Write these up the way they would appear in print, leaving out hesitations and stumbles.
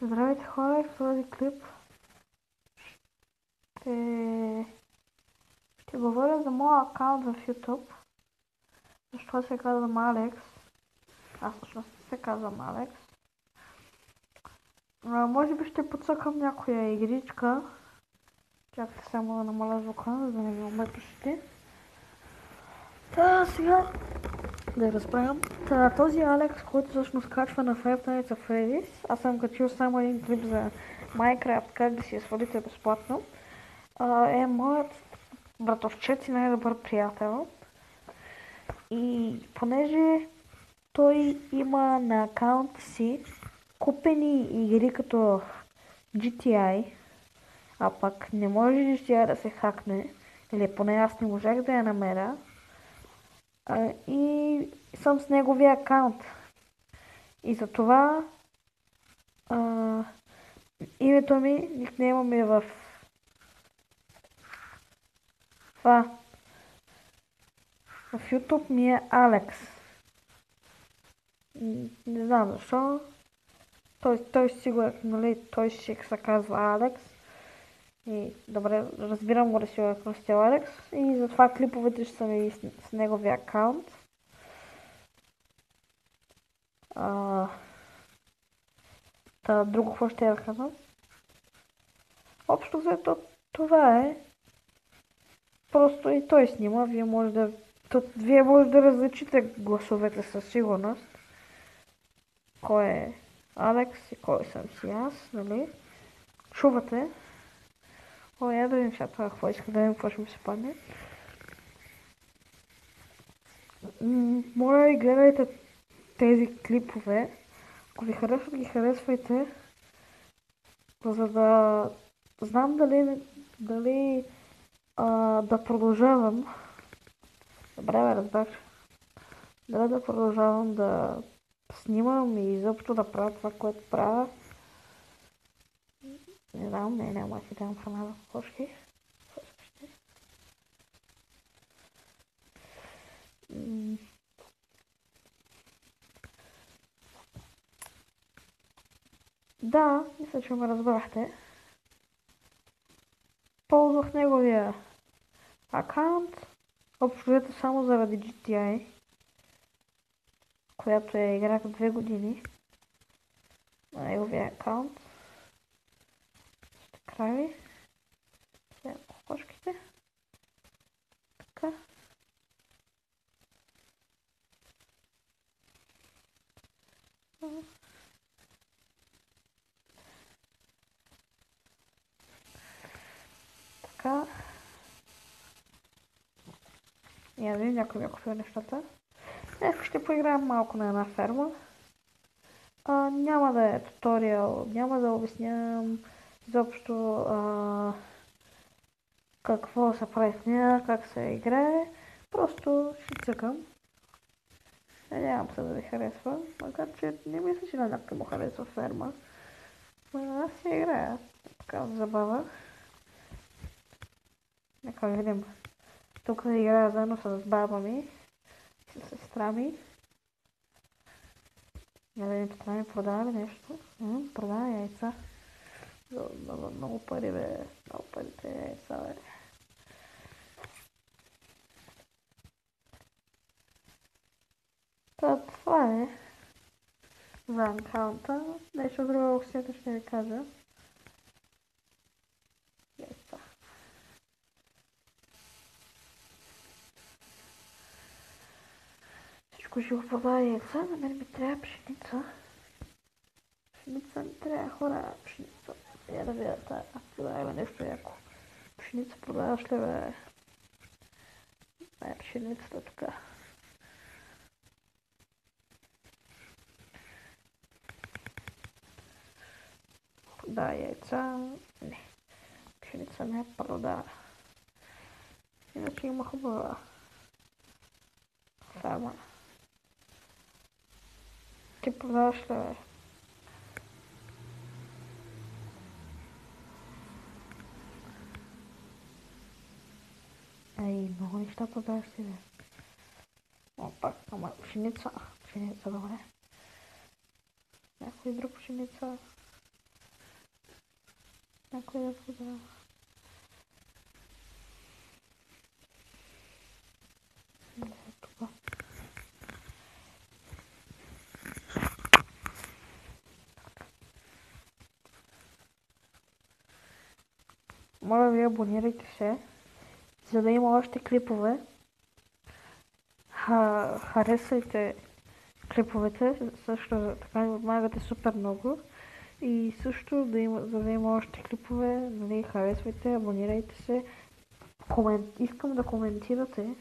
Здравейте хора, в този клип ще, ще говоря за моя акаунт в YouTube. Защо се казвам Алекс? Аз всъщност не се казвам Алекс. Може би ще подсъкам някоя игричка. Чакайте само да намаля звука, за да не ми умрат ушите. Сега да разправям. Този Алекс, който всъщност качва на Five Nights at Freddy's, аз съм качил само един клип за Minecraft, как да си я свалите безплатно. Е моят братовчет и най-добър приятел. И понеже той има на акаунта си купени игри като GTI, а пък не може GTI да се хакне, или поне аз не можах да я намеря, и съм с неговия акаунт. И затова името ми, никнейма ми е в YouTube ми е Алекс. Не знам защо. Той сигурно, нали, той ще се казва Алекс. И добре, разбирам го да си го е кръстил Алекс. И затова клиповете ще са ми с неговия акаунт. Друго какво ще я казвам? Общо взето това е. Просто и той снима. Вие може да различите гласовете със сигурност. Кой е Алекс и кой съм си аз, нали? Чувате? Я да видим сега това какво иска, да видим какво ще ми се падне. Моля ви, гледайте тези клипове. Ако ви харесват, ги харесвайте. За да знам дали да продължавам. Добре, бе, разбрах. Дали да продължавам да снимам и изобщо да правя това, което правя. Не знам, няма си дам храна за кошки. Да, мисля, че ме разбрахте. Ползвах неговия акаунт, общо взето само заради GTI, която я играх 2 години на неговия акаунт. Ще крави. Сега кокошките. Така. Така. Я да видим, някой ми е купил нещата. Днес ще поиграем малко на една ферма. Няма да е туториал, няма да обяснявам изобщо какво се прави в нея, как се играе. Просто ще цъкам. Надявам се да ви харесва, макар че не мисля, че на някой му харесва ферма. Аз си играя така забава. Нека видим. Тук да играя заедно с баба ми, с сестра ми. Да видим, сестра ми продава ли нещо? Продава яйца. Много пари, бе. Много пари те яйца, бе. Това е за акаунта. Нещо друго, ако ще ви кажа. Яйца. Всичко ще го продава яйца, на мен ми трябва пшеница. Пшеница ми трябва, хора, пшеница. Я да видя тая, продава нещо яко. Пшеница продаваш ли, бе? Пшеницата така. Да, яйца. Не. Пшеница не продава. Иначе има хубава ферма. Ти продаваш ли, бе? Много неща продаваш си, бе. Пак, ама пшеница. Пшеница, добре. Някой друг пшеница. някой да продава. Тук. Моля ви, абонирайте се, за да има още клипове. Харесайте клиповете, също така ни помагате супер много. И също, за да има още клипове, нали, харесвайте, абонирайте се. Искам да коментирате,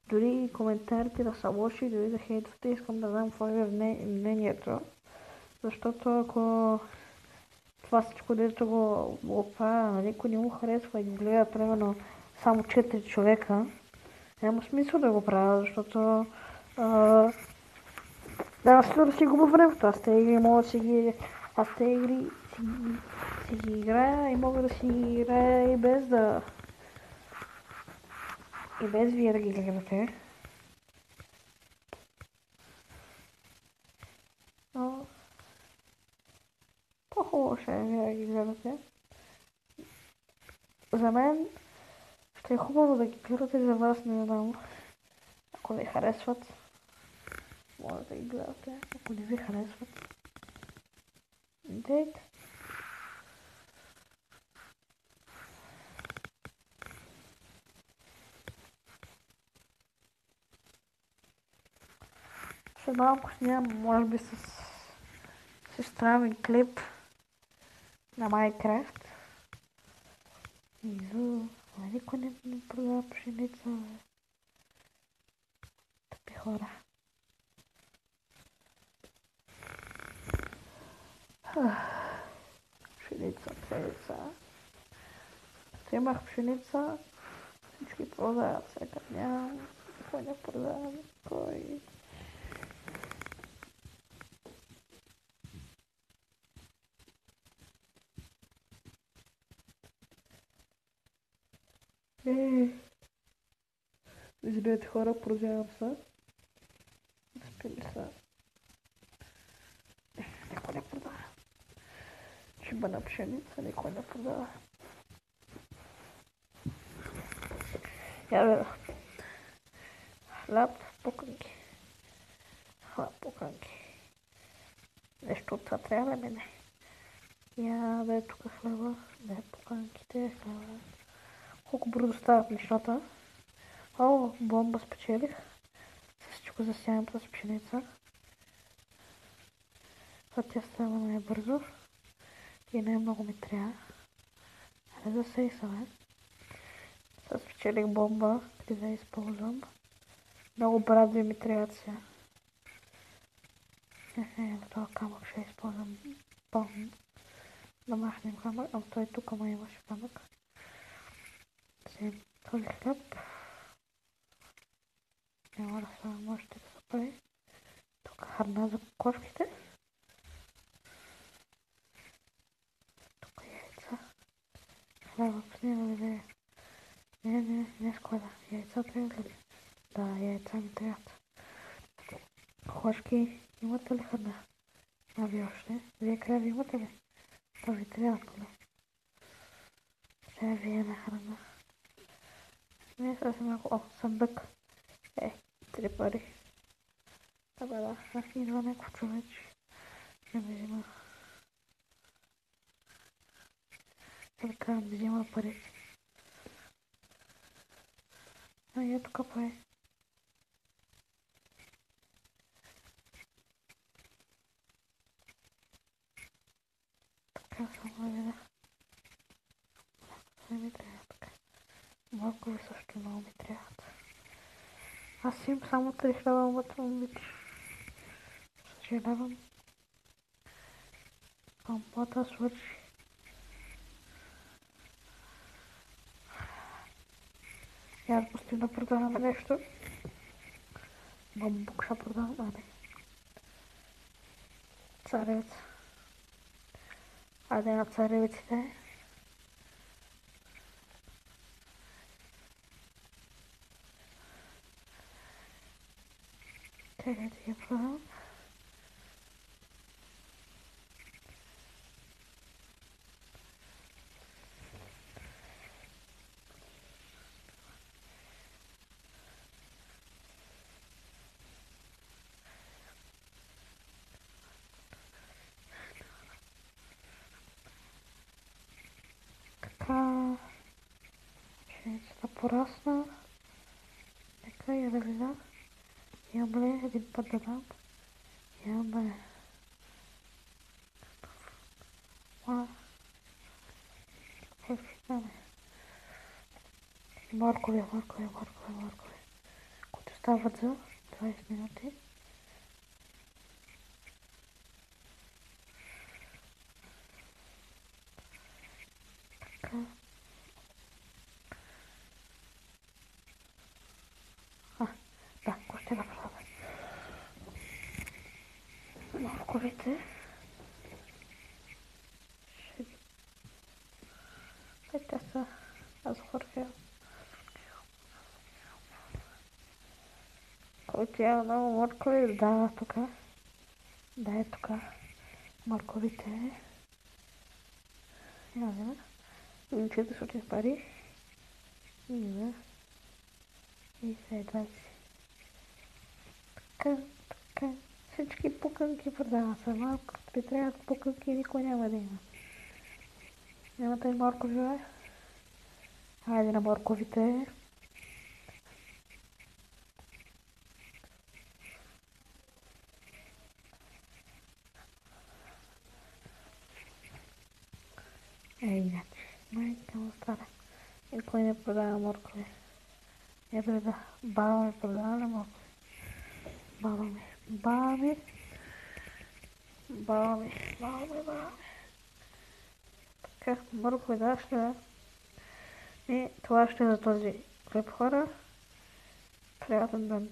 дори коментарите да са лоши, дори да хейтвате, искам да знам какво е мнението. Защото ако това всичко, дето го правя, никой не му харесва и го гледа примерно само 4 човека, няма смисъл да го правя, защото да си губя времето. Аз тези игри мога да си ги... Аз тези игри си ги играя и мога да си ги играя и без да... И без вие да ги гледате. Но... По-хубаво ще е вие да ги гледате. За мен ще е хубаво да ги гледате, за вас не знам. Ако ви харесват, може да ги гледате. Ако не ви харесват, дейте. След малко снимам, може би с сестра ми клип на Майнкрафт. Изу, никой не продава пшеница, бе. Тъпи хора. Пшеница. Като имах пшеница, всички продават. Сега нямам, никой не продава, никой. Извинете хора, продявам се. Спили са. Никой не продава. Чиба на пшеница, никой не продава. Я бе. Хляб, пуканки. Нещо от това трябва да мине. Я бе тук хляба, бе пуканките, хляба. Колко бързо стават нещата. О, бомба спечелих. Всичко засявам с пшеница. Тя става най-бързо. И най-много ми трябва. Аре да се изсаме. Сега спечелих бомба, къде да използвам. Много брадви ми трябват сега. На този камък ще използвам бомба. Да махнем камък, но той тук ма имаше камък. Взем този хляб. Няма да са, можете да се прави. Тук храна за кошките. Тук яйца. Хляба пснина да е. Не склада. Яйца трябва ли? Да, яйца ми трябват. Кошки, имате ли храна? А ви още? Вие крави имате ли? То ви трябва ли? Сега вие на храна. Не, съвсем малко. О, съндък. 3 пари. Абе да, идва някой човече. Ще ми взима. Така ми взима пари. А тук пари. Така само видя. Не ми трябва така. Моркови също много ми трябват. Аз имам само 3 хляба, вътре момиче. Съжалявам. Компота свърши. Я да пустим да продаваме нещо. Бамбук ще продавам, а не. Царевица. Айде на царевиците. Къде да я продавам? порасна. Нека я да видя. Имам ли един път да дам? Имаме... Имаме моркови, които стават за 20 минути. Така. Да, го ще направя. Морковите. Те са разхвърля. Който има много моркови, да, тук. Да, е тук. Морковите. Я взема. Винчето ще изпари. И сега 20. Така. Всички пуканки продава се. Малко ви трябват пуканки и никой няма да има. Нямате ли моркови, бе? Хайде на морковите. Иначе. Майка му страда. Никой не продава моркови. Ето да. Баба ми продава ли моркови? Баба ми. Така, моркови да ще да. И това ще е за този клип, хора. Приятен ден.